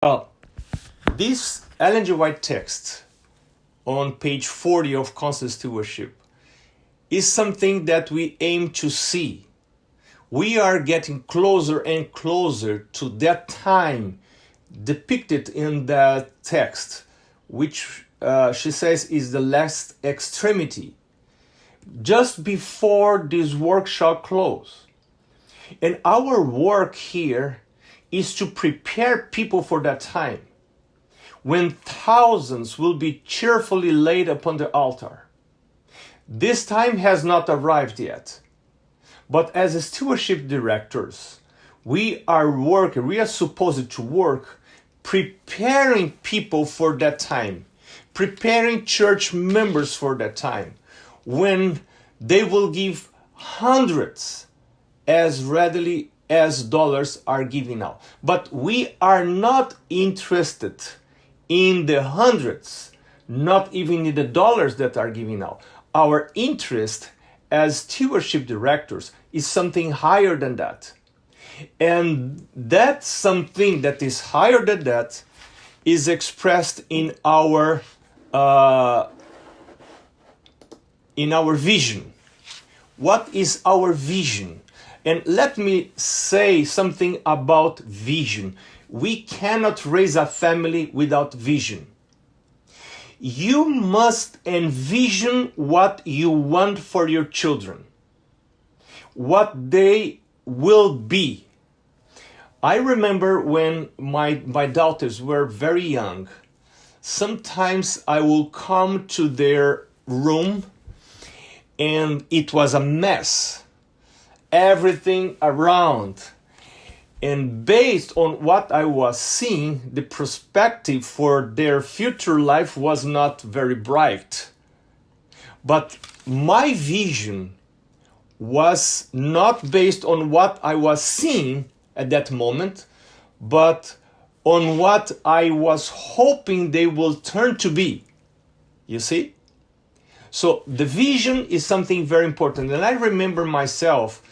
Well, this Ellen G. White text on page 40 of Constant Stewardship is something that we aim to see. We are getting closer and closer to that time depicted in the text, which she says is the last extremity, just before this work shall close. And our work here is to prepare people for that time, when thousands will be cheerfully laid upon the altar. This time has not arrived yet. But as stewardship directors, we are supposed to work preparing people for that time, preparing church members for that time, when they will give hundreds as readily as dollars are given now. But we are not interested in the hundreds, not even in the dollars that are given now. Our interest as stewardship directors is something higher than that. And that something that is higher than that is expressed in our vision. What is our vision? And let me say something about vision. We cannot raise a family without vision. You must envision what you want for your children, what they will be. I remember when my daughters were very young, sometimes I will come to their room and it was a mess, everything around. And based on what I was seeing, the perspective for their future life was not very bright. But my vision was not based on what I was seeing at that moment, but on what I was hoping they will turn to be. You see? So the vision is something very important. And I remember myself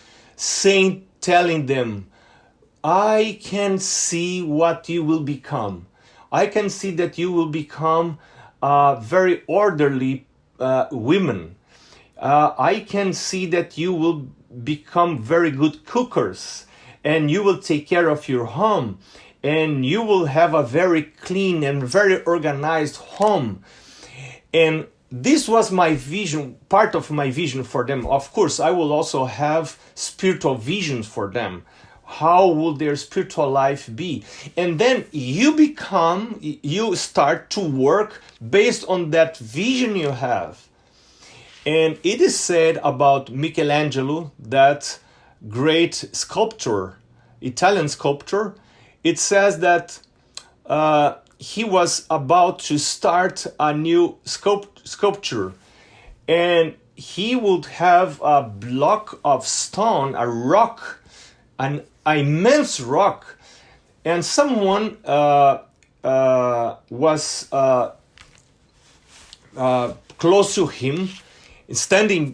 telling them, I can see what you will become. I can see that you will become very orderly women. I can see that you will become very good cookers, and you will take care of your home, and you will have a very clean and very organized home. And this was my vision, part of my vision for them. Of course, I will also have spiritual visions for them. How will their spiritual life be? And then you start to work based on that vision you have. And it is said about Michelangelo, that great sculptor, Italian sculptor, it says that he was about to start a new sculpture, and he would have a block of stone, a rock, an immense rock, and someone was close to him, standing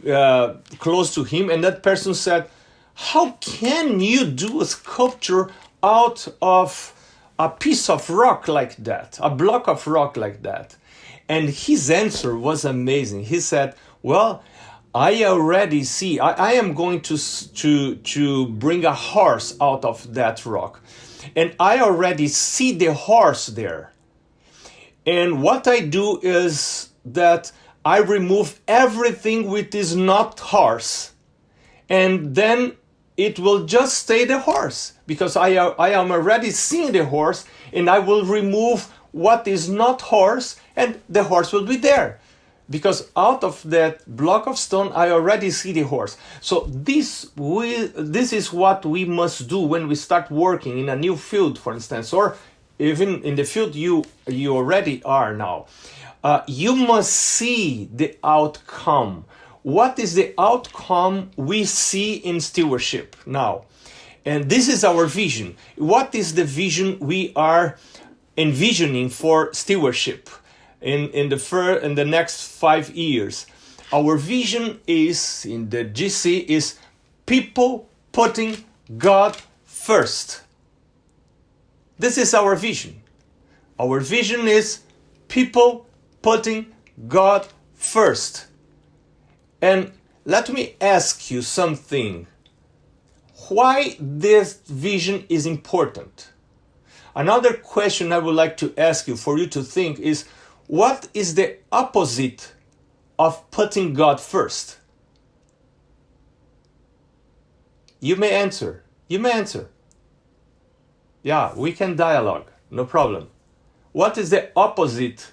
close to him, and that person said, how can you do a sculpture out of a piece of rock like that, a block of rock like that? And his answer was amazing. He said, well, I already see, I am going to bring a horse out of that rock. And I already see the horse there. And what I do is that I remove everything which is not horse. And then it will just stay the horse. Because I am already seeing the horse, and I will remove what is not horse, and the horse will be there. Because out of that block of stone, I already see the horse. So this is what we must do when we start working in a new field, for instance, or even in the field you already are now. You must see the outcome. What is the outcome we see in stewardship now? And this is our vision. What is the vision we are envisioning for stewardship in the next 5 years? Our vision is, in the GC, is people putting God first. This is our vision. Our vision is people putting God first. And let me ask you something. Why this vision is important? Another question I would like to ask you for you to think is, what is the opposite of putting God first? You may answer. You may answer. Yeah, we can dialogue. No problem. What is the opposite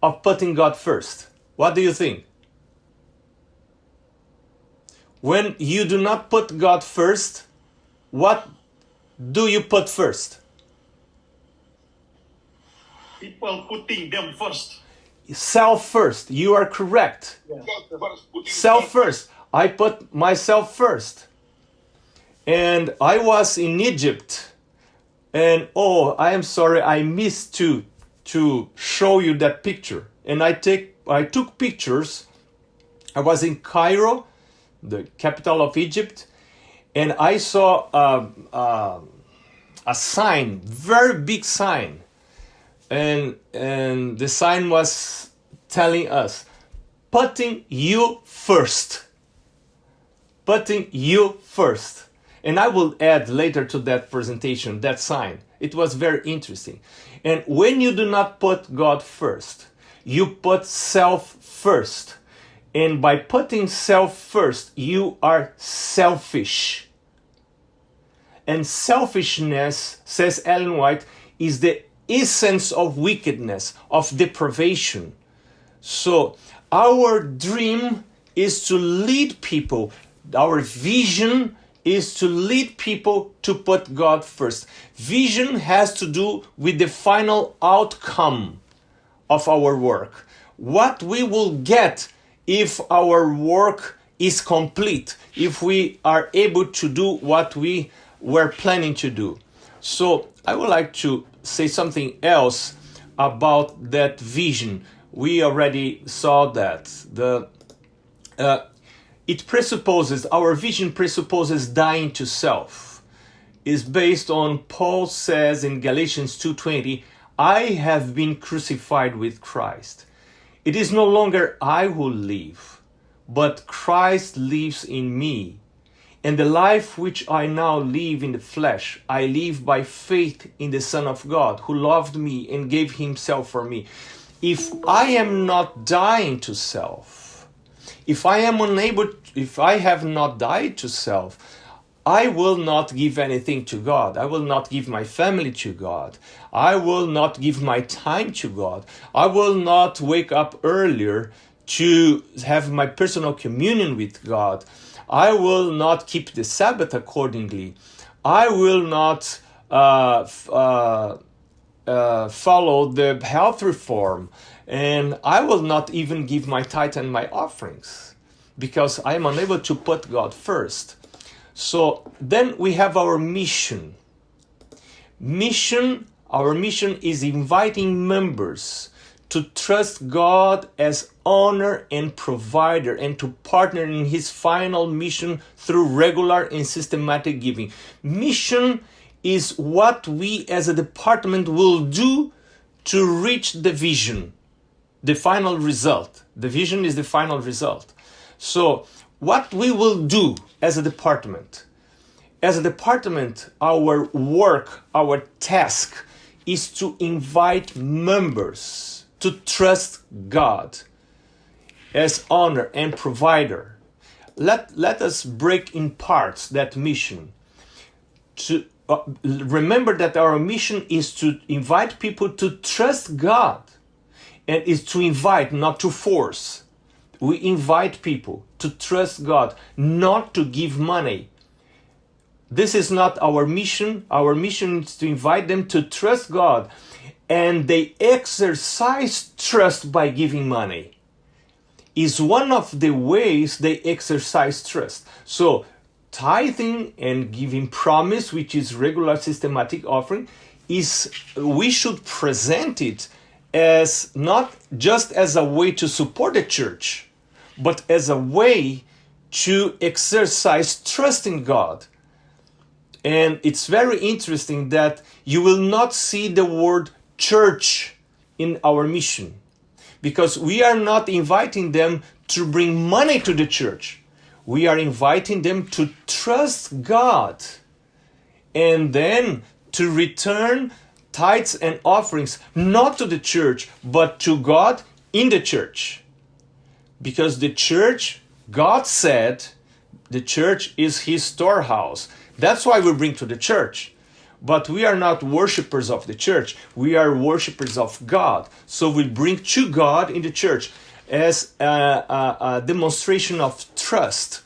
of putting God first? What do you think? When you do not put God first, what do you put first? People putting them first. Self first. You are correct. Self first. I put myself first. And I was in Egypt. And I am sorry, I missed to show you that picture. And I took pictures. I was in Cairo, the capital of Egypt, and I saw a sign, very big sign. And the sign was telling us, putting you first. Putting you first. And I will add later to that presentation, that sign. It was very interesting. And when you do not put God first, you put self first. And by putting self first, you are selfish. And selfishness, says Ellen White, is the essence of wickedness, of deprivation. So our dream is to lead people. Our vision is to lead people to put God first. Vision has to do with the final outcome of our work. What we will get if our work is complete, if we are able to do what we were planning to do. So I would like to say something else about that vision. We already saw that. Our vision presupposes dying to self. Is based on, Paul says in Galatians 2:20, I have been crucified with Christ. It is no longer I who live, but Christ lives in me. And the life which I now live in the flesh, I live by faith in the Son of God, who loved me and gave himself for me. If I am not dying to self, if I have not died to self, I will not give anything to God. I will not give my family to God. I will not give my time to God. I will not wake up earlier to have my personal communion with God. I will not keep the Sabbath accordingly. I will not follow the health reform. And I will not even give my tithe and my offerings because I am unable to put God first. So then we have our mission. Our mission is inviting members to trust God as owner and provider and to partner in his final mission through regular and systematic giving. Mission is what we as a department will do to reach the vision, the final result. The vision is the final result. So what we will do as a department. As a department, our work, our task is to invite members to trust God as owner and provider. Let us break in parts that mission. To remember that our mission is to invite people to trust God, and is to invite, not to force. We invite people to trust God, not to give money. This is not our mission. Our mission is to invite them to trust God, and they exercise trust by giving money. Is one of the ways they exercise trust. So tithing and giving promise, which is regular systematic offering, we should present it as not just as a way to support the church, but as a way to exercise trust in God. And it's very interesting that you will not see the word church in our mission, because we are not inviting them to bring money to the church. We are inviting them to trust God and then to return tithes and offerings, not to the church, but to God in the church. Because the church, God said, the church is his storehouse. That's why we bring to the church. But we are not worshipers of the church. We are worshipers of God. So we bring to God in the church as a demonstration of trust,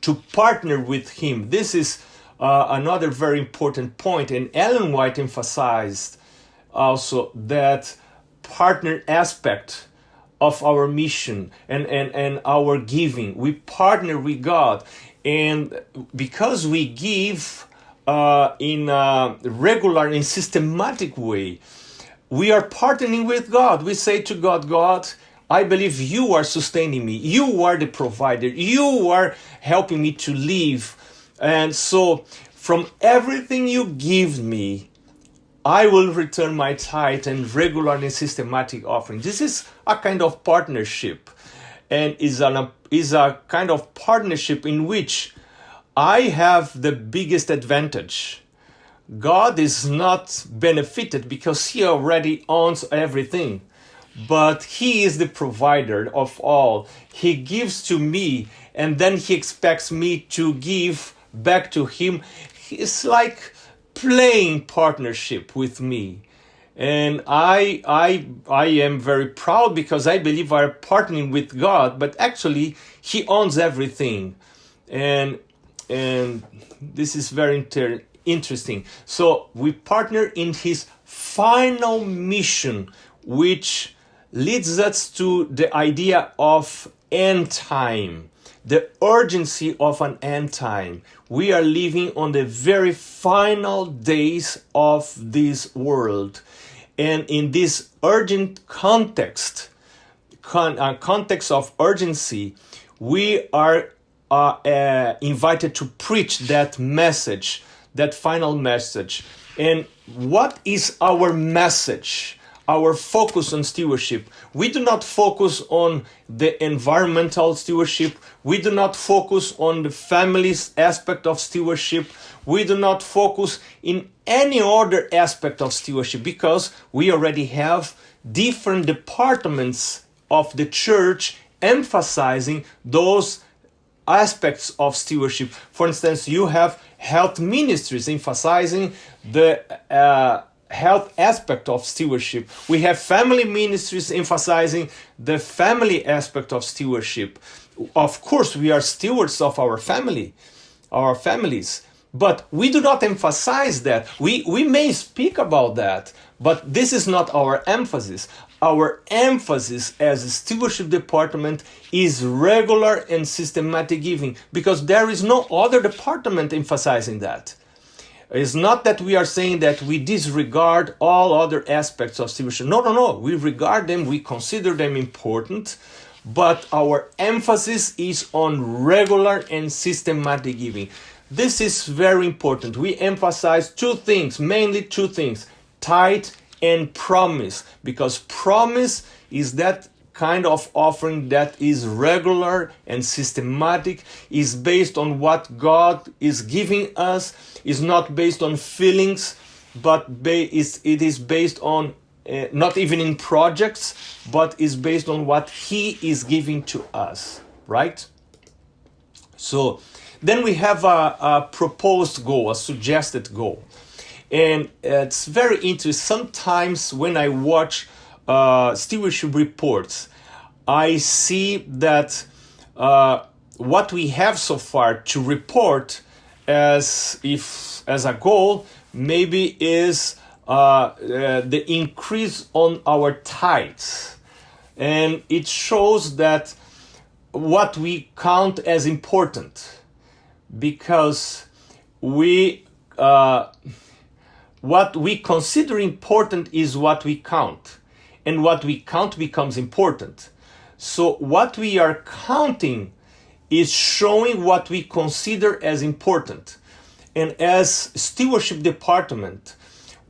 to partner with him. This is another very important point. And Ellen White emphasized also that partner aspect of our mission and our giving. We partner with God. And because we give in a regular and systematic way, we are partnering with God. We say to God, God, I believe you are sustaining me. You are the provider. You are helping me to live. And so from everything you give me, I will return my tithe and regular and systematic offering. This is a kind of partnership, and is a kind of partnership in which I have the biggest advantage. God is not benefited because he already owns everything, but he is the provider of all. He gives to me, and then he expects me to give back to him. It's like playing partnership with me. And I am very proud because I believe I'm partnering with God, but actually he owns everything. And this is very interesting. So we partner in his final mission, which leads us to the idea of end time, the urgency of an end time. We are living on the very final days of this world. And in this urgent context of urgency, we are invited to preach that message, that final message. And what is our message? Our focus on stewardship. We do not focus on the environmental stewardship. We do not focus on the family's aspect of stewardship. We do not focus in any other aspect of stewardship because we already have different departments of the church emphasizing those aspects of stewardship. For instance, you have health ministries emphasizing the health aspect of stewardship. We have family ministries emphasizing the family aspect of stewardship. Of course, we are stewards of our families, but we do not emphasize that. We may speak about that, but this is not our emphasis. Our emphasis as a stewardship department is regular and systematic giving, because there is no other department emphasizing that. It's not that we are saying that we disregard all other aspects of stewardship. No. We regard them, we consider them important, but our emphasis is on regular and systematic giving. This is very important. We emphasize two things, mainly two things: tithe and promise, because promise is that kind of offering that is regular and systematic, is based on what God is giving us, is not based on feelings, but it is based on, not even in projects, but is based on what he is giving to us, right? So then we have a proposed goal, a suggested goal. And it's very interesting. Sometimes when I watch stewardship reports, I see that what we have so far to report as a goal maybe is the increase on our tithes. And it shows that what we count as important, because what we consider important is what we count, and what we count becomes important. So what we are counting is showing what we consider as important. And as stewardship department,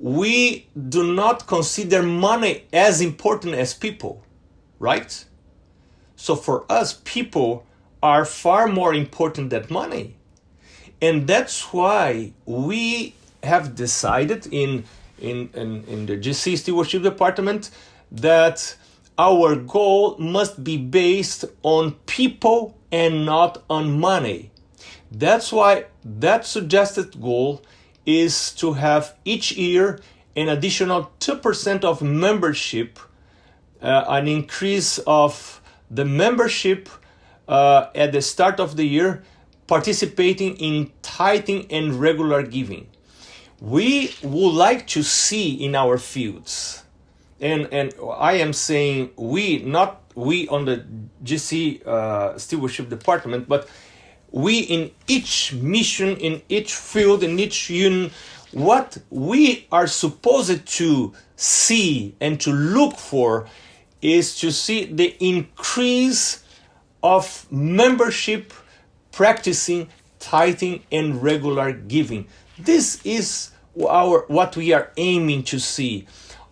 we do not consider money as important as people, right? So for us, people are far more important than money. And that's why we have decided in the GC Stewardship Department that our goal must be based on people and not on money. That's why that suggested goal is to have each year an additional 2% of membership, an increase of the membership at the start of the year, participating in tithing and regular giving. We would like to see in our fields, and I am saying we, not we on the GC Stewardship Department, but we in each mission, in each field, in each union, what we are supposed to see and to look for is to see the increase of membership practicing tithing and regular giving. This is what we are aiming to see.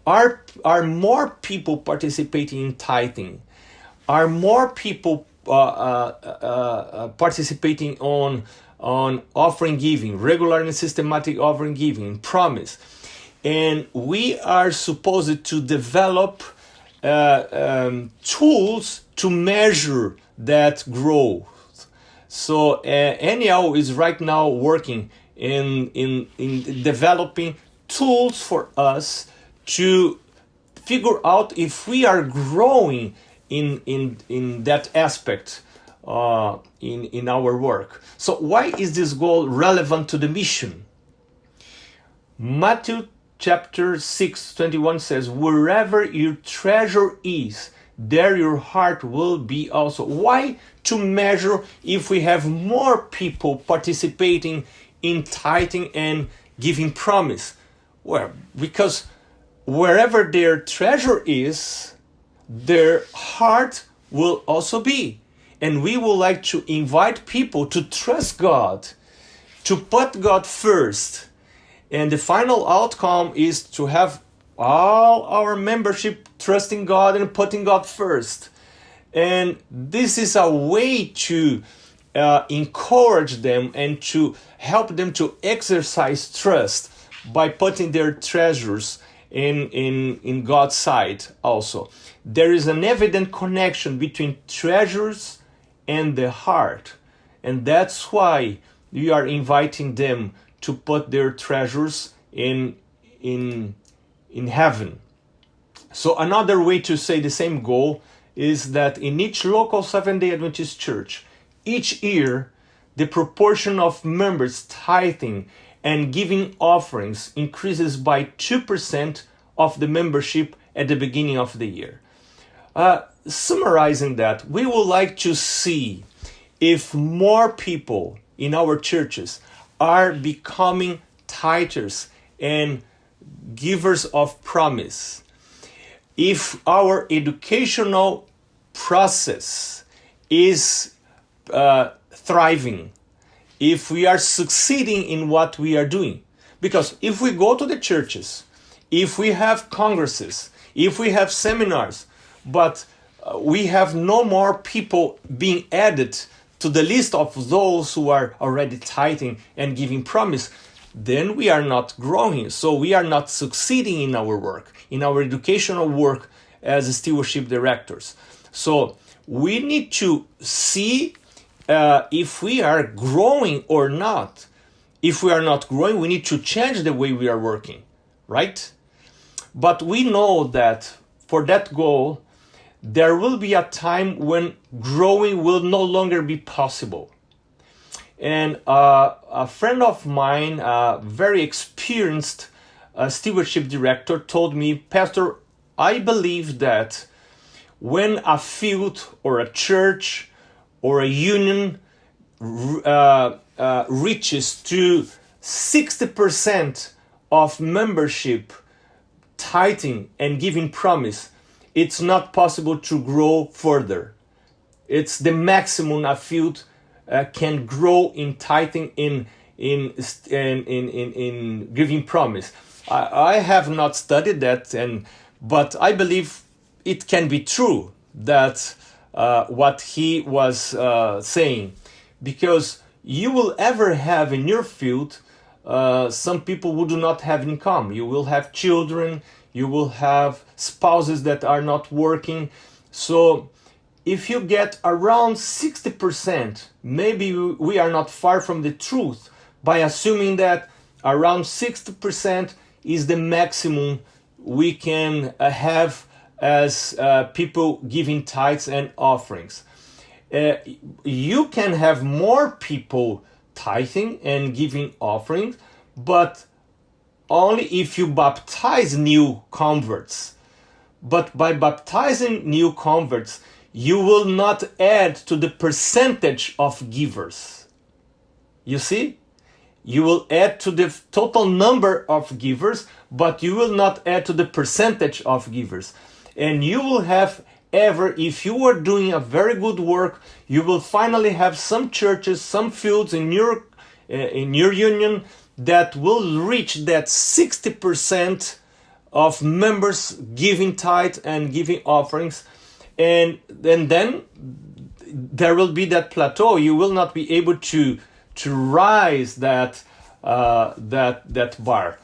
Are more people participating in tithing? Are more people participating on offering giving, regular and systematic offering giving, promise? And we are supposed to develop tools to measure that growth. So NEL is right now working in developing tools for us to figure out if we are growing in that aspect in our work. So why is this goal relevant to the mission? Matthew chapter 6:21 says, wherever your treasure is, there your heart will be also. Why to measure if we have more people participating in tithing and giving promise? Well, because wherever their treasure is, their heart will also be. And we would like to invite people to trust God, to put God first. And the final outcome is to have all our membership trusting God and putting God first. And this is a way to encourage them and to help them to exercise trust by putting their treasures in God's side also. There is an evident connection between treasures and the heart. And that's why we are inviting them to put their treasures in heaven. So another way to say the same goal is that in each local Seventh-day Adventist church, each year, the proportion of members tithing and giving offerings increases by 2% of the membership at the beginning of the year. Summarizing that, we would like to see if more people in our churches are becoming tithers and givers of promise. If our educational process is thriving, if we are succeeding in what we are doing. Because if we go to the churches, if we have congresses, if we have seminars, but we have no more people being added to the list of those who are already tithing and giving promise, then we are not growing. So we are not succeeding in our work, in our educational work as stewardship directors. So we need to see if we are growing or not. If we are not growing, we need to change the way we are working, right? But we know that for that goal, there will be a time when growing will no longer be possible. And a friend of mine, a very experienced stewardship director, told me, Pastor, I believe that when a field or a church or a union reaches to 60% of membership tithing and giving promise, it's not possible to grow further. It's the maximum a field can grow in tithing, in giving promise. I have not studied that, but I believe it can be true that what he was saying, because you will ever have in your field some people who do not have income. You will have children, you will have spouses that are not working. So if you get around 60%, maybe we are not far from the truth by assuming that around 60% is the maximum we can have as people giving tithes and offerings. You can have more people tithing and giving offerings, but only if you baptize new converts. But by baptizing new converts, you will not add to the percentage of givers. You see? You will add to the total number of givers, but you will not add to the percentage of givers. And you will have if you are doing a very good work, you will finally have some churches, some fields in your union that will reach that 60% of members giving tithe and giving offerings, and then there will be that plateau. You will not be able to rise that bar,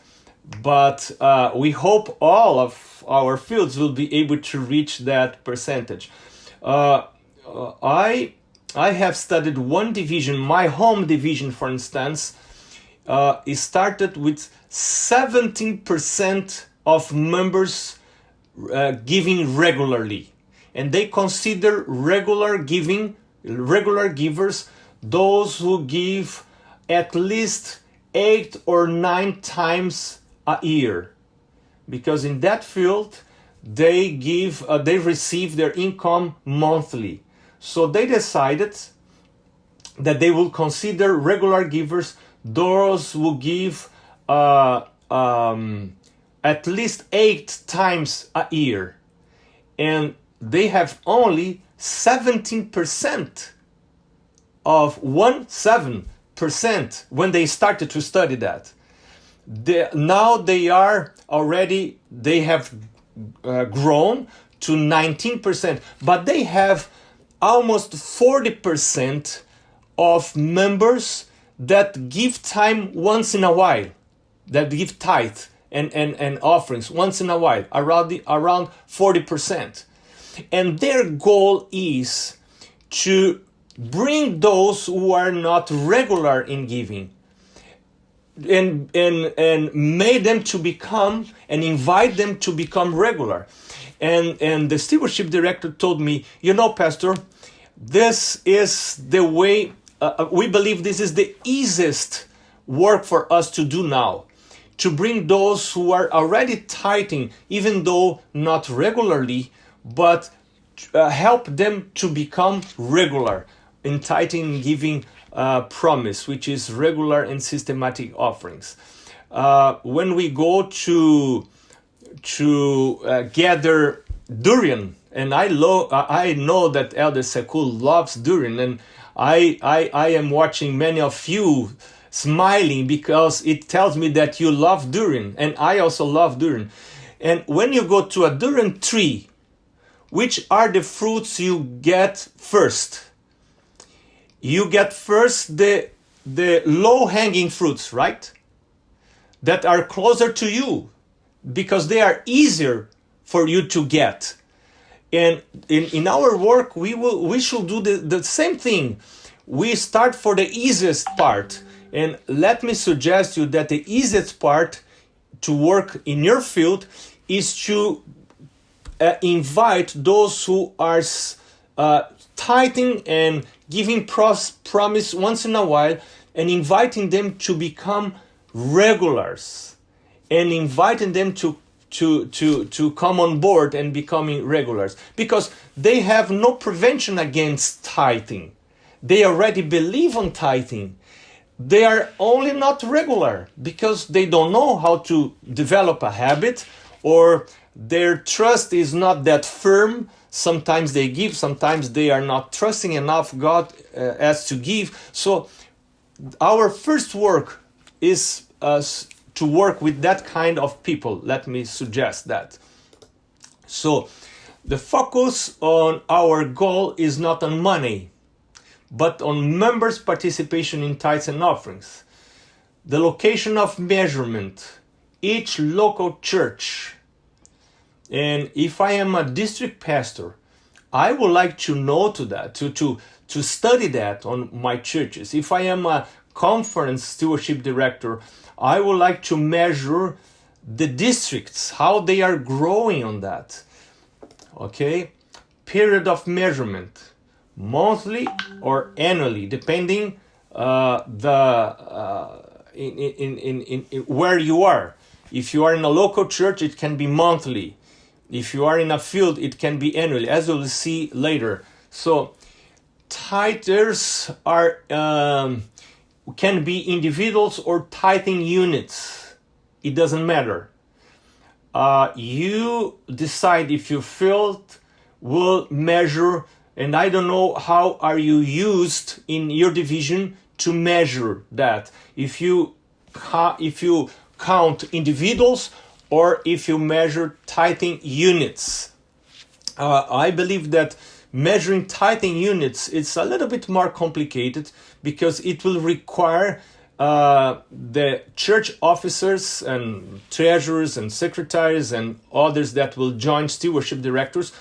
but we hope all of our fields will be able to reach that percentage. I have studied one division, my home division, for instance. It started with 17% of members giving regularly, and they consider regular givers those who give at least 8 or 9 times a year, because in that field they receive their income monthly. So they decided that they will consider regular givers those who give at least 8 times a year, and they have only 17% of 17% when they started to study that. Now they have grown to 19%, but they have almost 40% of members that give time once in a while, that give tithe and offerings once in a while, around 40%. And their goal is to bring those who are not regular in giving and made them to become and invite them to become regular. And the stewardship director told me, Pastor, this is the way, we believe this is the easiest work for us to do now, to bring those who are already tithing, even though not regularly, but help them to become regular in tithing and giving promise, which is regular and systematic offerings. When we go to gather durian, and I know that Elder Sekul loves durian, and I am watching many of you smiling because it tells me that you love durian, and I also love durian. And when you go to a durian tree, which are the fruits you get first? You get first the low-hanging fruits, right? That are closer to you because they are easier for you to get. And in our work, we should do the same thing. We start for the easiest part. And let me suggest you that the easiest part to work in your field is to invite those who are tithing and giving promise once in a while, and inviting them to become regulars, and inviting them to come on board and becoming regulars, because they have no prevention against tithing. They already believe on tithing. They are only not regular because they don't know how to develop a habit, or their trust is not that firm. Sometimes they give, sometimes they are not trusting enough God as to give. So our first work is to work with that kind of people. Let me suggest that. So the focus on our goal is not on money, but on members' participation in tithes and offerings. The location of measurement, each local church. And if I am a district pastor, I would like to know to that, to study that on my churches. If I am a conference stewardship director, I would like to measure the districts, how they are growing on that. Okay? Period of measurement, monthly or annually, depending in where you are. If you are in a local church, it can be monthly. If you are in a field, it can be annually, as we'll see later. So, tithers are can be individuals or tithing units. It doesn't matter. You decide if your field will measure, and I don't know how are you used in your division to measure that. If you count individuals or if you measure tithing units. I believe that measuring tithing units is a little bit more complicated because it will require the church officers and treasurers and secretaries and others that will join stewardship directors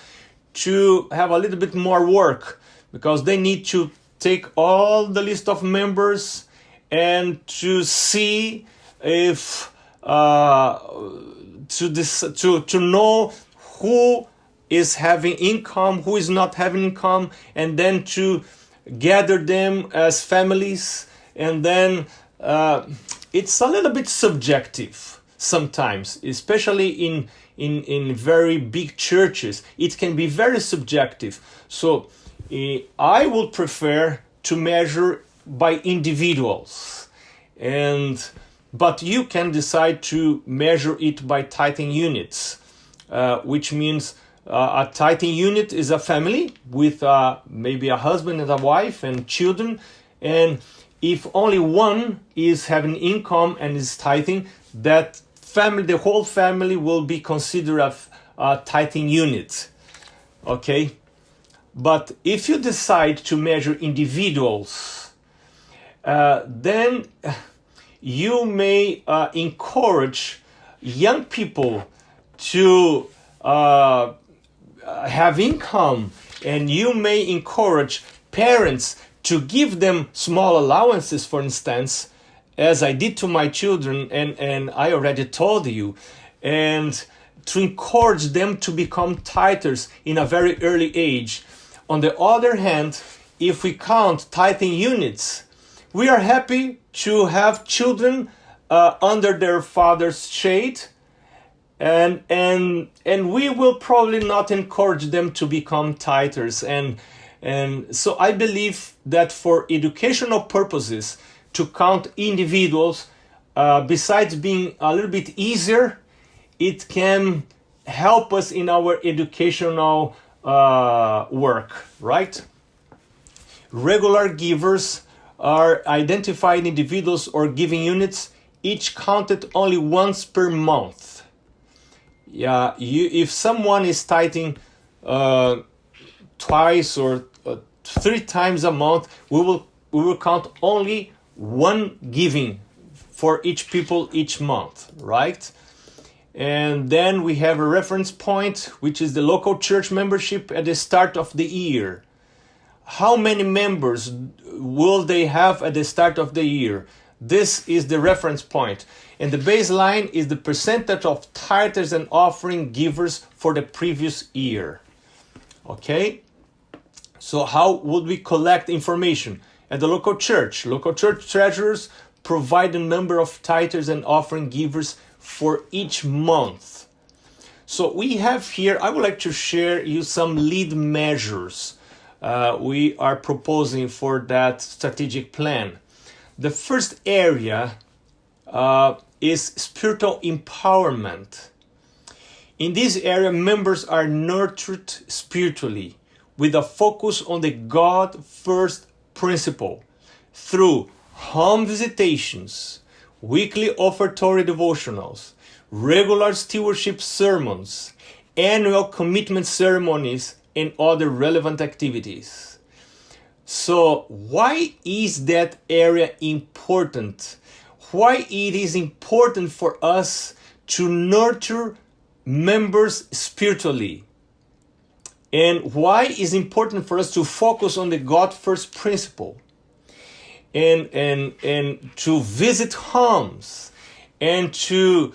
to have a little bit more work, because they need to take all the list of members and to see if to know who is having income, who is not having income, and then to gather them as families. And then it's a little bit subjective sometimes, especially in very big churches. It can be very subjective. So I would prefer to measure by individuals, but you can decide to measure it by tithing units, which means a tithing unit is a family with maybe a husband and a wife and children, and if only one is having income and is tithing, that family, the whole family, will be considered a tithing unit. Okay? But if you decide to measure individuals, then you may encourage young people to have income, and you may encourage parents to give them small allowances, for instance, as I did to my children, and I already told you, and to encourage them to become tithers in a very early age. On the other hand, if we count tithing units, we are happy to have children under their father's shade, and we will probably not encourage them to become tithers. And so I believe that for educational purposes, to count individuals, besides being a little bit easier, it can help us in our educational work, right? Regular givers are identified individuals or giving units, each counted only once per month. Yeah, if someone is tithing twice or 3 times a month, we will count only one giving for each people each month, right? And then we have a reference point, which is the local church membership at the start of the year. How many members will they have at the start of the year? This is the reference point. And the baseline is the percentage of tithers and offering givers for the previous year. Okay? So how would we collect information? At the local church treasurers provide the number of tithers and offering givers for each month. So we have here, I would like to share you some lead measures we are proposing for that strategic plan. The first area is spiritual empowerment. In this area, members are nurtured spiritually with a focus on the God first principle through home visitations, weekly offertory devotionals, regular stewardship sermons, annual commitment ceremonies, and other relevant activities. So why is that area important? Why it is important for us to nurture members spiritually? And why is important for us to focus on the God first principle? And to visit homes and to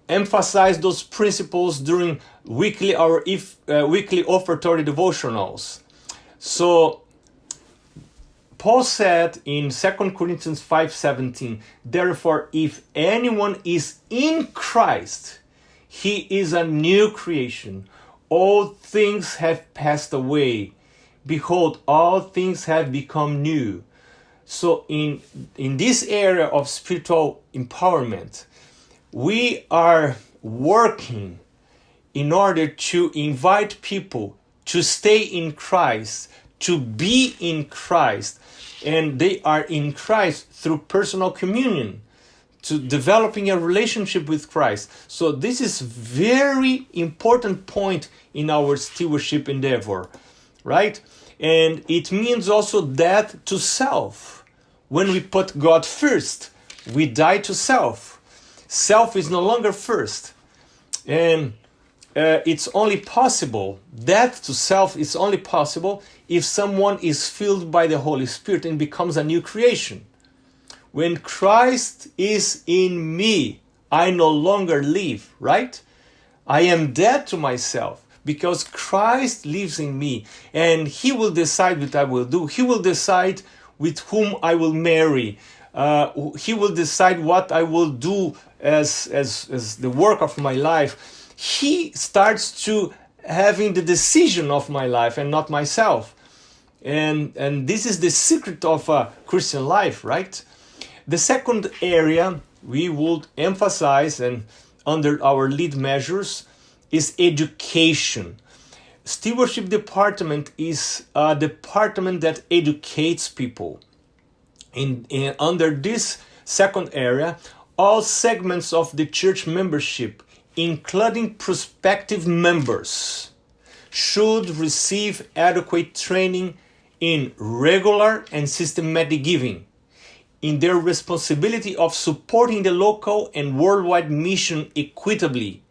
emphasize those principles during weekly offertory devotionals. So Paul said in 2 Corinthians 5:17, therefore, if anyone is in Christ, he is a new creation. All things have passed away. Behold, all things have become new. So in this area of spiritual empowerment, we are working in order to invite people to stay in Christ, to be in Christ, and they are in Christ through personal communion, to developing a relationship with Christ. So this is very important point in our stewardship endeavor, right? And it means also death to self. When we put God first, we die to self. Self is no longer first. And it's only possible, death to self is only possible if someone is filled by the Holy Spirit and becomes a new creation. When Christ is in me, I no longer live, right? I am dead to myself because Christ lives in me, and He will decide what I will do. He will decide with whom I will marry. He will decide what I will do as the work of my life. He starts to having the decision of my life and not myself. And this is the secret of a Christian life, right? The second area we would emphasize and under our lead measures is education. Stewardship department is a department that educates people. Under this second area, all segments of the church membership, including prospective members, should receive adequate training in regular and systematic giving, in their responsibility of supporting the local and worldwide mission equitably,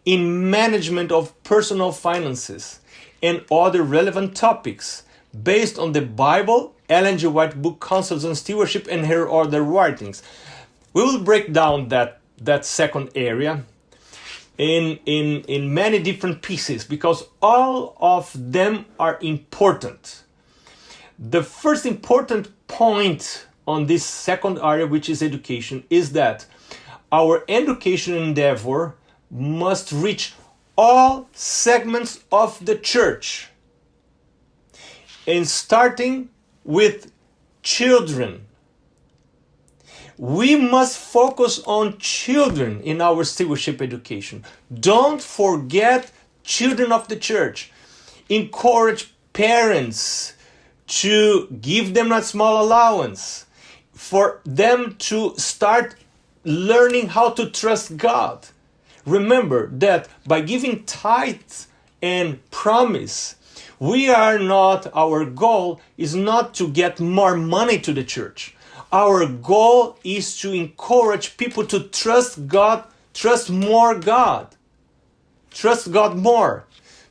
in management of personal finances, and other relevant topics based on the Bible, Ellen G. White book Counsels on Stewardship, and her other writings. We will break down that second area in many different pieces because all of them are important. The first important point on this second area, which is education, is that our education endeavor must reach all segments of the church, and starting with children. We must focus on children in our stewardship education. Don't forget children of the church. Encourage parents to give them a small allowance for them to start learning how to trust God. Remember that by giving tithe and promise, our goal is not to get more money to the church. Our goal is to encourage people to trust God, trust God more,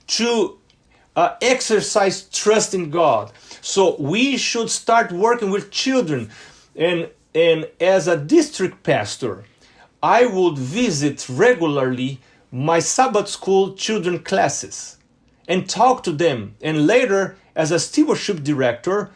to exercise trust in God. So we should start working with children. And as a district pastor, I would visit regularly my Sabbath school children classes and talk to them. And later, as a stewardship director,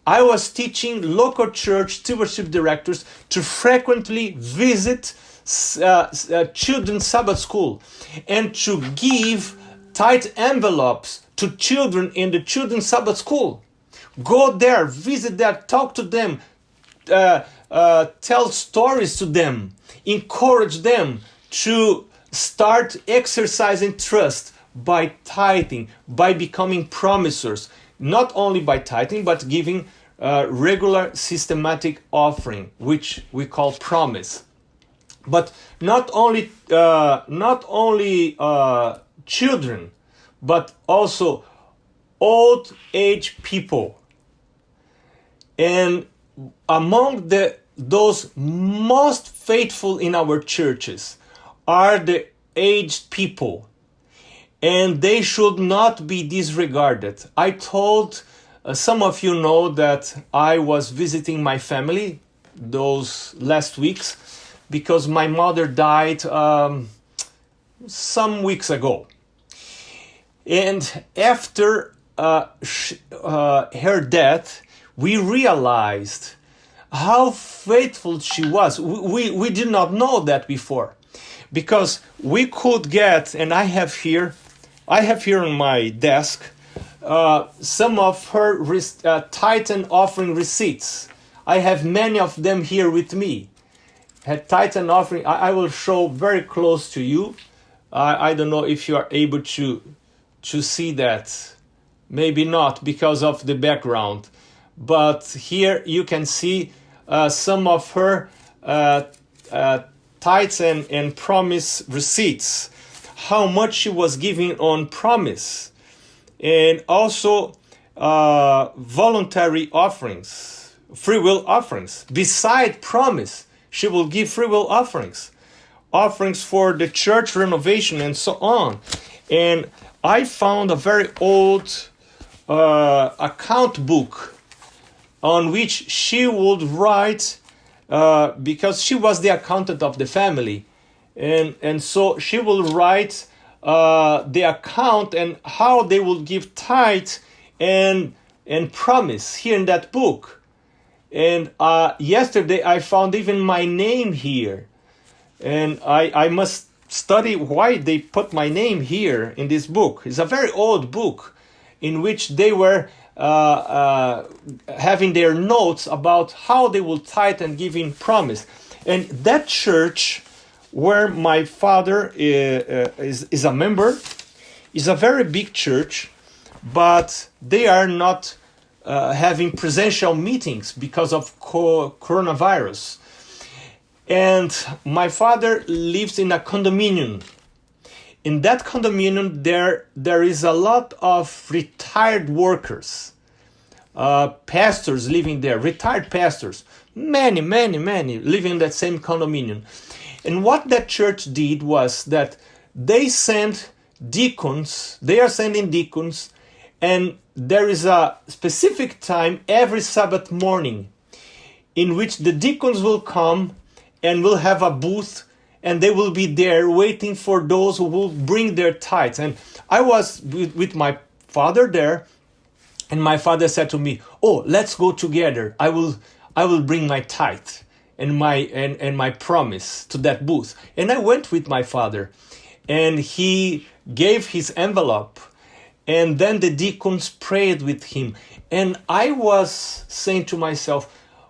I was teaching local church stewardship directors to frequently visit children's Sabbath school and to give tithe envelopes to children in the children's Sabbath school. Go there, visit there, talk to them, tell stories to them, encourage them to start exercising trust by tithing, by becoming promisers, not only by tithing, but giving regular systematic offering, which we call promise. But not only children, but also old age people. And among those most faithful in our churches are the aged people, and they should not be disregarded. I told some of you know that I was visiting my family those last weeks because my mother died some weeks ago. And after her death, we realized how faithful she was. We did not know that before, because we could get, and I have here on my desk some of her tithe and offering receipts. I have many of them here with me. Had tithe and offering. I will show very close to you. I don't know if you are able to see that. Maybe not because of the background. But here you can see some of her tithes and promise receipts. How much she was giving on promise. And also voluntary offerings, free will offerings. Beside promise, she will give free will offerings for the church renovation and so on. And I found a very old account book on which she would write, because she was the accountant of the family. And so she will write the account and how they will give tithe and promise here in that book. And yesterday I found even my name here. And I must study why they put my name here in this book. It's a very old book in which they were having their notes about how they will tithe and give in promise. And that church where my father is a member is a very big church, but they are not having presential meetings because of coronavirus. And my father lives in a condominium. In that condominium, there is a lot of retired workers, pastors living there, retired pastors, many living in that same condominium. And what that church did was that they sent deacons, they are sending deacons, and there is a specific time every Sabbath morning in which the deacons will come and will have a booth, and they will be there waiting for those who will bring their tithes. And I was with my father there, and my father said to me, "Oh, let's go together. I will bring my tithe and my promise to that booth." And I went with my father, and he gave his envelope, and then the deacons prayed with him. And I was saying to myself,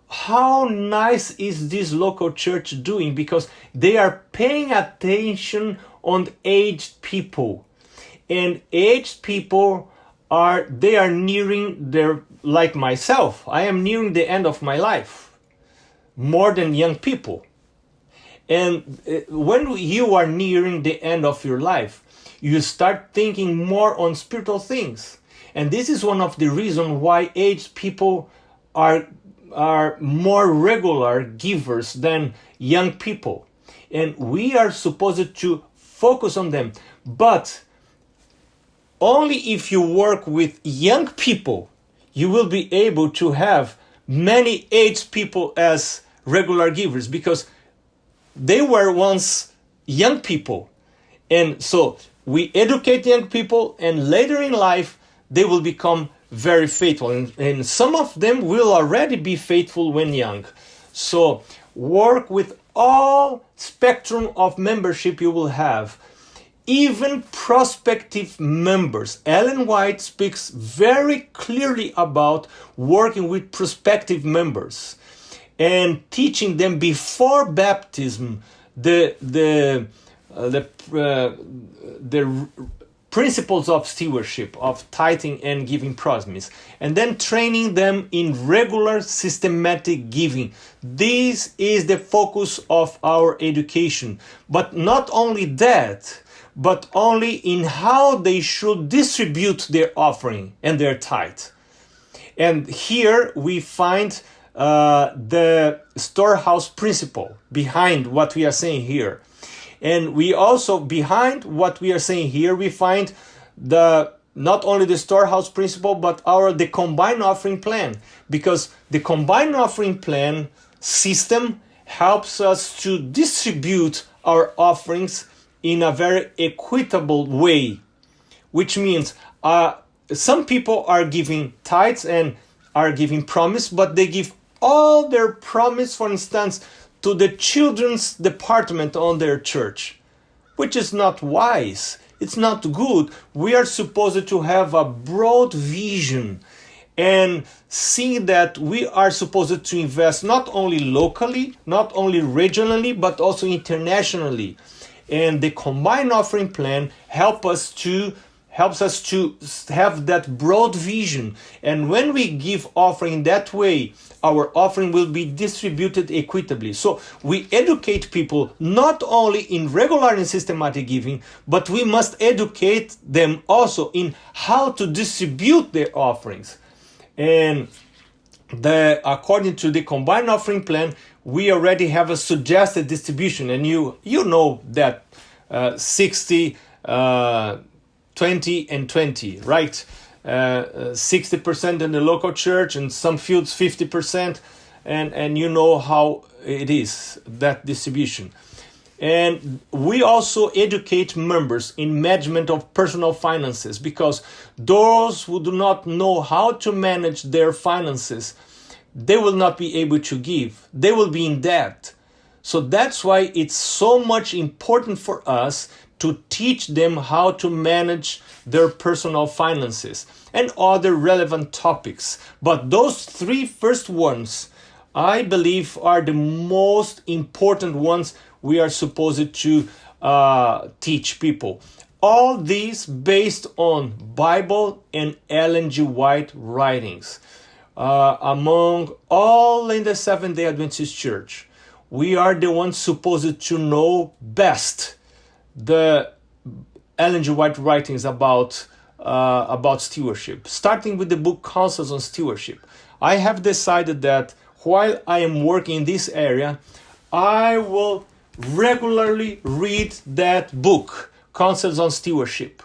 how nice is this local church doing, because they are paying attention on aged people. And aged people are nearing their, like myself, I am nearing the end of my life more than young people. And when you are nearing the end of your life, you start thinking more on spiritual things. And this is one of the reasons why aged people are more regular givers than young people. And we are supposed to focus on them. But only if you work with young people, you will be able to have many aged people as regular givers, because they were once young people. And so we educate young people, and later in life, they will become very faithful. And some of them will already be faithful when young. So work with all spectrum of membership you will have. Even prospective members. Ellen White speaks very clearly about working with prospective members and teaching them before baptism the principles of stewardship, of tithing and giving promise, and then training them in regular systematic giving. This is the focus of our education. But not only that, but only in how they should distribute their offering and their tithe. And here we find the storehouse principle behind what we are saying here. And we also, behind what we are saying here, we find not only the storehouse principle, but the combined offering plan. Because the combined offering plan system helps us to distribute our offerings in a very equitable way. Which means some people are giving tithes and are giving promise, but they give all their promise, for instance, to the children's department on their church, which is not wise. It's not good. We are supposed to have a broad vision and see that we are supposed to invest not only locally, not only regionally, but also internationally. And the combined offering plan helps us to have that broad vision. And when we give offering that way, our offering will be distributed equitably. So we educate people not only in regular and systematic giving, but we must educate them also in how to distribute their offerings. And according to the combined offering plan, we already have a suggested distribution. And you know that 60, 20 and 20, right? 60% in the local church, and some fields 50%, and you know how it is, that distribution. And we also educate members in management of personal finances, because those who do not know how to manage their finances, they will not be able to give. They will be in debt. So that's why it's so much important for us to teach them how to manage their personal finances and other relevant topics. But those three first ones, I believe, are the most important ones we are supposed to teach people. All these based on Bible and Ellen G. White writings. Among all in the Seventh-day Adventist Church, we are the ones supposed to know best the Ellen G. White writings about stewardship, starting with the book Counsels on Stewardship. I have decided that while I am working in this area, I will regularly read that book, Counsels on Stewardship.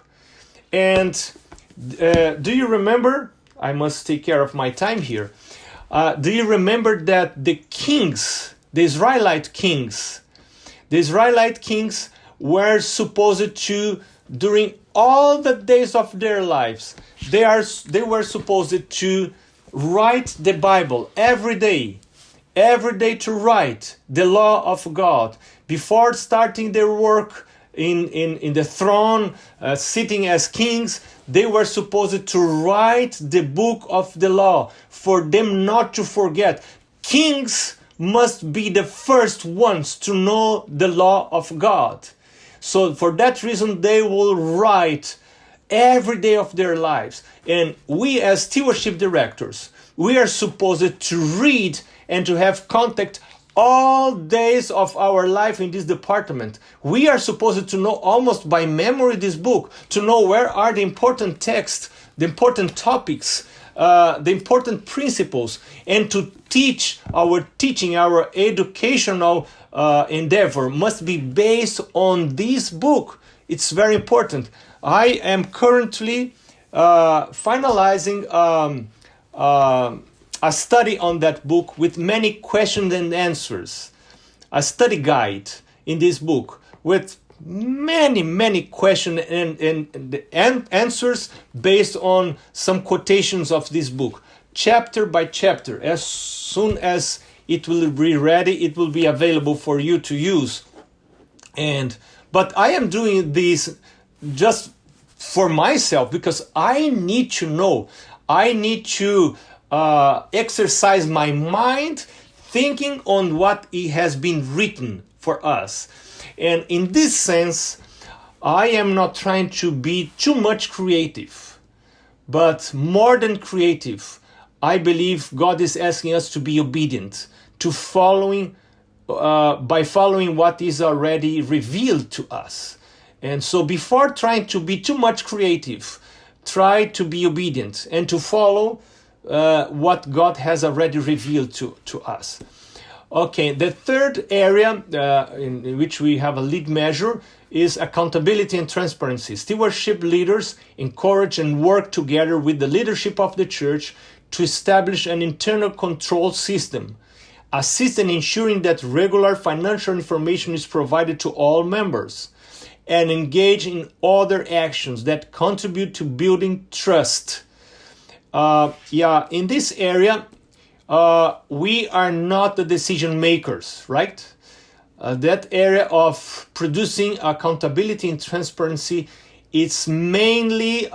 And do you remember, I must take care of my time here, do you remember that the Israelite kings were supposed to, during all the days of their lives, they were supposed to write the Bible every day to write the law of God before starting their work in the throne, sitting as kings. They were supposed to write the book of the law for them not to forget. Kings must be the first ones to know the law of God. So for that reason, they will write every day of their lives. And we as stewardship directors, we are supposed to read and to have contact all days of our life in this department. We are supposed to know almost by memory this book, to know where are the important texts, the important topics, the important principles, and to teach. Our educational endeavor must be based on this book. It's very important. I am currently finalizing a study on that book with many questions and answers. A study guide in this book with many questions and answers based on some quotations of this book, chapter by chapter. As soon as it will be ready, it will be available for you to use. But I am doing this just for myself, because I need to know. I need to exercise my mind thinking on what it has been written for us. And in this sense, I am not trying to be too much creative, but more than creative, I believe God is asking us to be obedient, to following, by following what is already revealed to us. And so before trying to be too much creative, try to be obedient and to follow what God has already revealed to us. Okay, the third area in which we have a lead measure is accountability and transparency. Stewardship leaders encourage and work together with the leadership of the church to establish an internal control system, assist in ensuring that regular financial information is provided to all members, and engage in other actions that contribute to building trust. In this area, we are not the decision makers, right? That area of producing accountability and transparency, it's mainly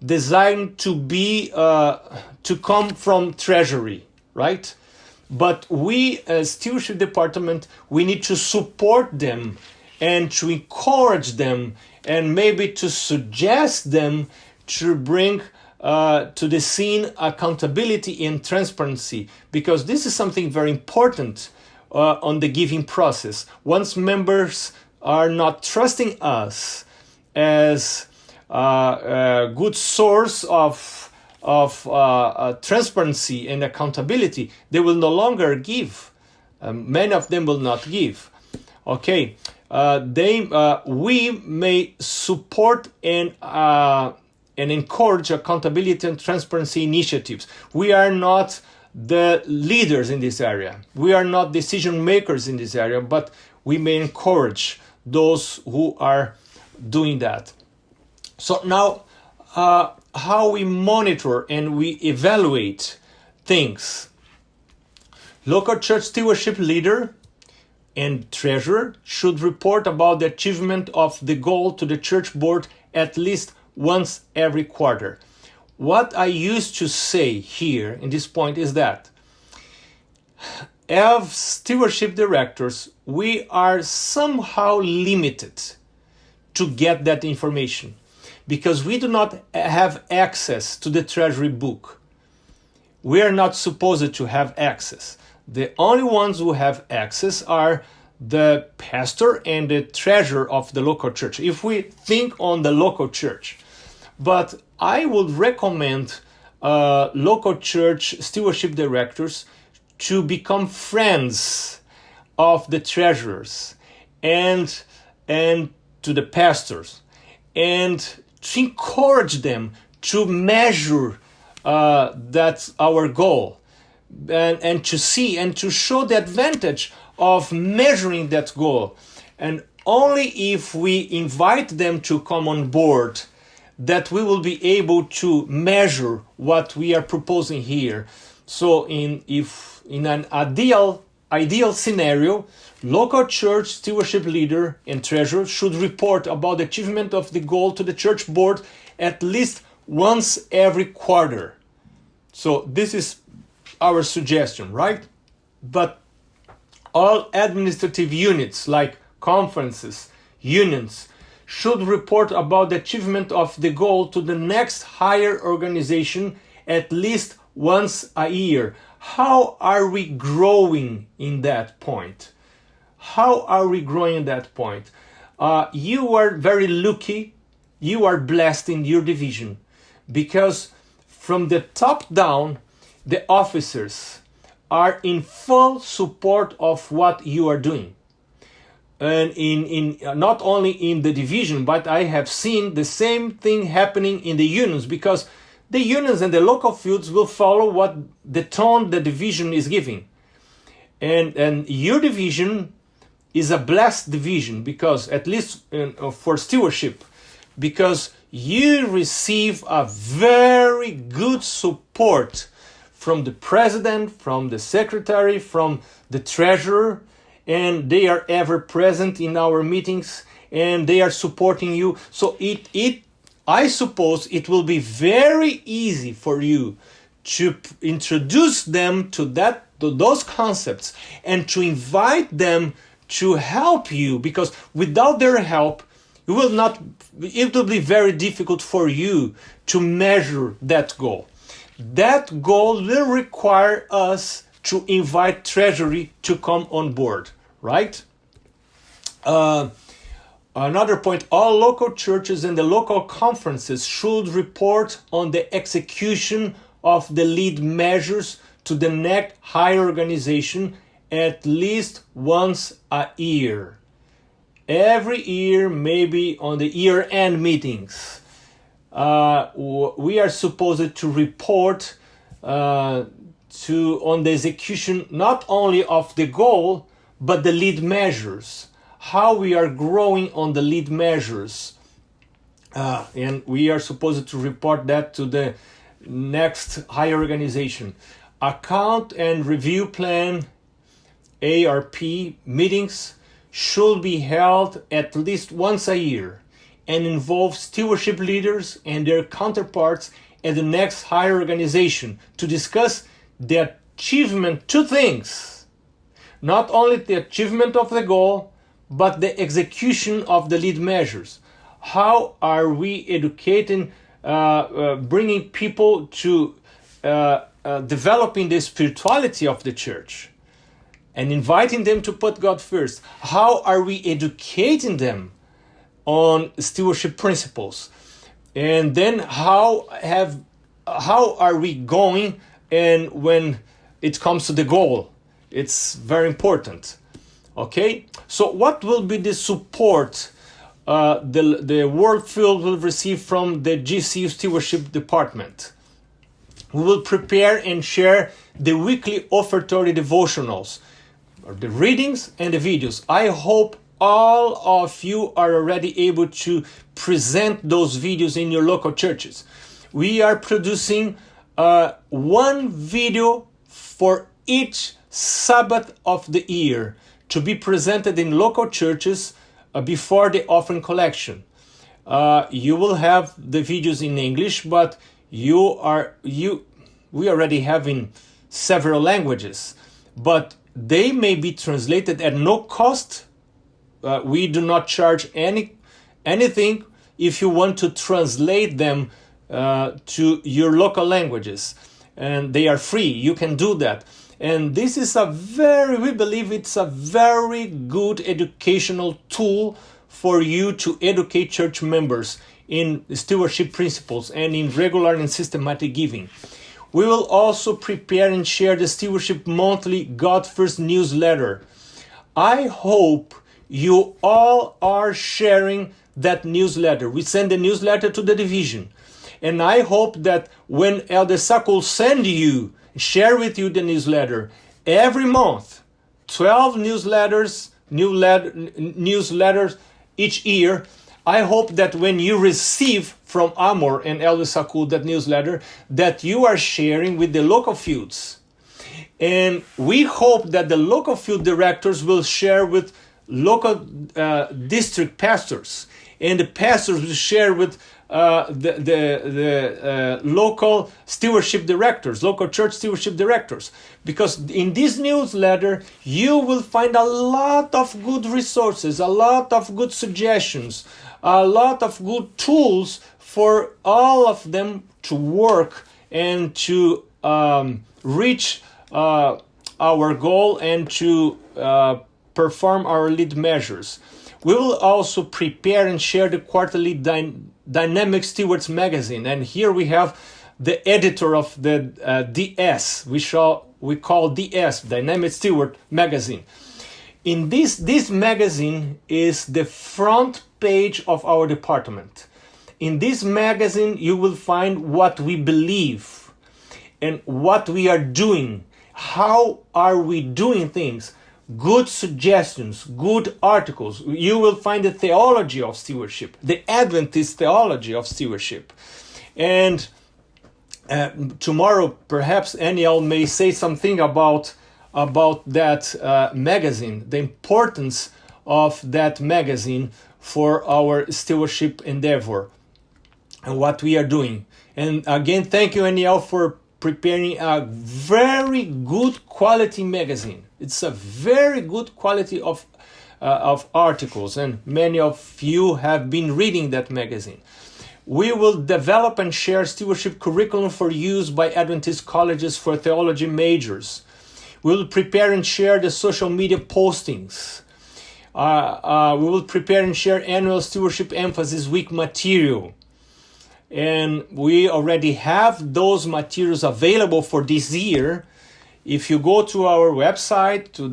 designed to be to come from treasury, right? But we as stewardship department, we need to support them and to encourage them and maybe to suggest them to bring to the scene accountability and transparency, because this is something very important on the giving process. Once members are not trusting us as a good source of transparency and accountability, they will no longer give. Many of them will not give. Okay, we may support and encourage accountability and transparency initiatives. We are not the leaders in this area. We are not decision makers in this area, but we may encourage those who are doing that. So now, how we monitor and we evaluate things. Local church stewardship leader and treasurer should report about the achievement of the goal to the church board at least once every quarter. What I used to say here in this point is that as stewardship directors, we are somehow limited to get that information because we do not have access to the treasury book. We are not supposed to have access. The only ones who have access are the pastor and the treasurer of the local church, if we think on the local church. But I would recommend local church stewardship directors to become friends of the treasurers and to the pastors, and to encourage them to measure that's our goal, and to see and to show the advantage of measuring that goal. And only if we invite them to come on board that we will be able to measure what we are proposing here. So in an ideal scenario, local church stewardship leader and treasurer should report about the achievement of the goal to the church board at least once every quarter. So this is our suggestion, right? But all administrative units like conferences, unions, should report about the achievement of the goal to the next higher organization at least once a year. How are we growing in that point? How are we growing in that point? You are very lucky, you are blessed in your division, because from the top down, the officers are in full support of what you are doing. And in not only in the division, but I have seen the same thing happening in the unions, because the unions and the local fields will follow what the tone the division is giving. And your division is a blessed division, because at least for stewardship, because you receive a very good support from the president, from the secretary, from the treasurer, and they are ever present in our meetings and they are supporting you. So I suppose it will be very easy for you to introduce them to those concepts and to invite them to help you, because without their help it will be very difficult for you to measure that goal. That goal will require us to invite treasury to come on board, right? Another point, all local churches and the local conferences should report on the execution of the lead measures to the next higher organization at least once a year. Every year, maybe on the year-end meetings, we are supposed to report on the execution not only of the goal, but the lead measures, how we are growing on the lead measures. And we are supposed to report that to the next higher organization. Account and review plan, ARP meetings should be held at least once a year and involve stewardship leaders and their counterparts at the next higher organization to discuss the achievement, two things, not only the achievement of the goal, but the execution of the lead measures. How are we educating, bringing people to developing the spirituality of the church and inviting them to put God first? How are we educating them on stewardship principles? And then how are we going, and when it comes to the goal? It's very important. Okay, so what will be the support the World Field will receive from the GCU Stewardship Department? We will prepare and share the weekly offertory devotionals, or the readings and the videos. I hope all of you are already able to present those videos in your local churches. We are producing one video for each Sabbath of the year to be presented in local churches before the offering collection. You will have the videos in English, but we already have in several languages, but they may be translated at no cost. We do not charge anything if you want to translate them to your local languages, and they are free. You can do that. And this is we believe it's a very good educational tool for you to educate church members in stewardship principles and in regular and systematic giving. We will also prepare and share the Stewardship Monthly God First newsletter. I hope you all are sharing that newsletter. We send the newsletter to the division. And I hope that when Elder Sakul send you, share with you the newsletter every month, 12 newsletters each year. I hope that when you receive from Amor and Elder Sakul that newsletter, that you are sharing with the local fields. And we hope that the local field directors will share with local district pastors, and the pastors will share with the local stewardship directors, local church stewardship directors. Because in this newsletter, you will find a lot of good resources, a lot of good suggestions, a lot of good tools for all of them to work and to reach our goal and to perform our lead measures. We will also prepare and share the quarterly Dynamic Stewards magazine, and here we have the editor of the DS. We call DS Dynamic Steward magazine. In this magazine is the front page of our department. In this magazine, you will find what we believe and what we are doing. How are we doing things? Good suggestions, good articles. You will find the theology of stewardship, the Adventist theology of stewardship. And tomorrow, perhaps Aniel may say something about that magazine, the importance of that magazine for our stewardship endeavor and what we are doing. And again, thank you, Aniel, for preparing a very good quality magazine. It's a very good quality of of articles, and many of you have been reading that magazine. We will develop and share stewardship curriculum for use by Adventist colleges for theology majors. We will prepare and share the social media postings. We will prepare and share annual Stewardship Emphasis Week material. And we already have those materials available for this year. If you go to our website, to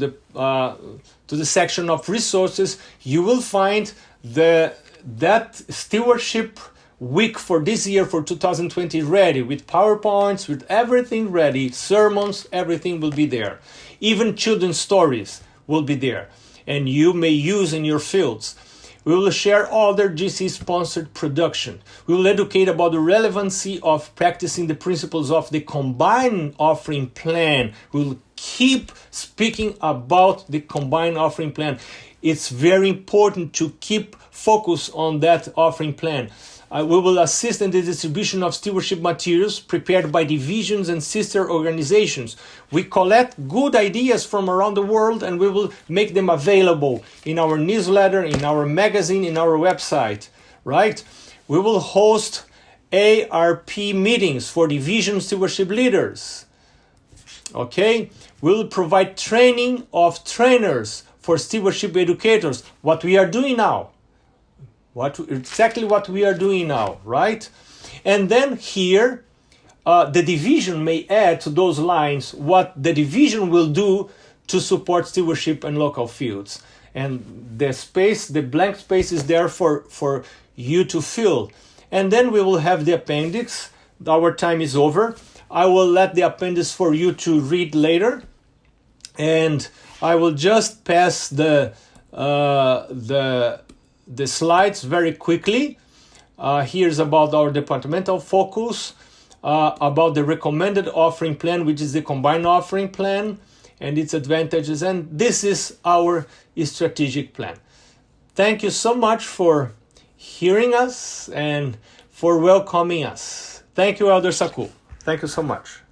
the section of resources, you will find that Stewardship Week for this year, for 2020, ready, with PowerPoints, with everything ready, sermons, everything will be there. Even children's stories will be there, and you may use in your fields. We will share other GC-sponsored production. We will educate about the relevancy of practicing the principles of the combined offering plan. We will keep speaking about the combined offering plan. It's very important to keep focus on that offering plan. We will assist in the distribution of stewardship materials prepared by divisions and sister organizations. We collect good ideas from around the world and we will make them available in our newsletter, in our magazine, in our website, right? We will host ARP meetings for division stewardship leaders, okay? We will provide training of trainers for stewardship educators, what we are doing now. Exactly what we are doing now, right? And then here, the division may add to those lines what the division will do to support stewardship and local fields. And the blank space is there for you to fill. And then we will have the appendix. Our time is over. I will let the appendix for you to read later. And I will just pass the slides very quickly. Here's about our departmental focus, about the recommended offering plan, which is the combined offering plan and its advantages. And this is our strategic plan. Thank you so much for hearing us and for welcoming us. Thank you, Elder Saku. Thank you so much.